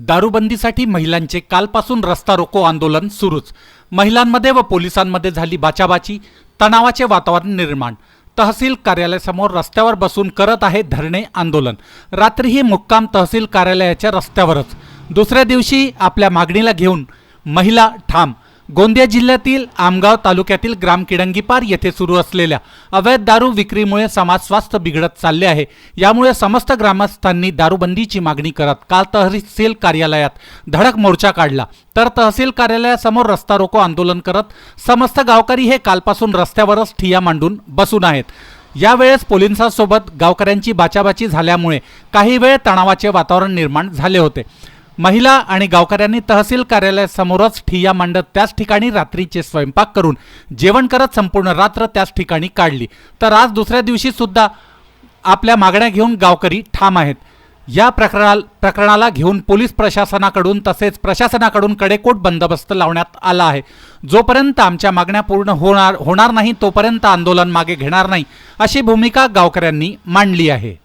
दारूबंदीसाठी महिलांचे कालपासून रस्ता रोको आंदोलन सुरूच। महिलांमध्ये व पोलिसांमध्ये झाली बाचाबाची, तणावाचे वातावरण निर्माण। तहसील कार्यालयासमोर रस्त्यावर बसून करत आहे धरणे आंदोलन। रात्रीही मुक्काम तहसील कार्यालयाच्या रस्त्यावरच। दुसऱ्या दिवशी आपल्या मागणीला घेऊन महिला ठाम। गोंदिया जिल्ह्यातील आमगाव तालुक्यातील ग्राम किडंगीपार येथे सुरू असलेल्या अवैध दारू विक्रीमुळे समाज स्वास्थ्य बिघडत चालले आहे। यामुळे समस्त ग्रामस्थांनी दारूबंदीची मागणी करत काल तहसील कार्यालयात धडक मोर्चा काढला, तर तहसील कार्यालयासमोर रस्ता रोको आंदोलन करत समस्त गावकरी हे कालपासून रस्त्यावरच ठिय्या मांडून बसून आहेत। यावेळेस पोलिसांसोबत गावकऱ्यांची बाचाबाची झाल्यामुळे काही वेळ तणावाचे वातावरण निर्माण झाले होते। महिला आणि गावकऱ्यांनी तहसील कार्यालयासमोरच ठिय्या मांडत त्याच ठिकाणी रात्रीचे स्वयंपाक करून जेवण करत संपूर्ण रात्र त्याच ठिकाणी काढली। तर आज दुसऱ्या दिवशी सुद्धा आपल्या मागण्या घेऊन गावकरी ठाम आहेत। या प्रकरणाला घेऊन पोलीस प्रशासनाकडून तसेच प्रशासनाकडून कडेकोट बंदोबस्त लावण्यात आला आहे। जोपर्यंत आमच्या मागण्या पूर्ण होणार नाही तोपर्यंत आंदोलन मागे घेणार नाही, अशी भूमिका गावकऱ्यांनी मांडली आहे।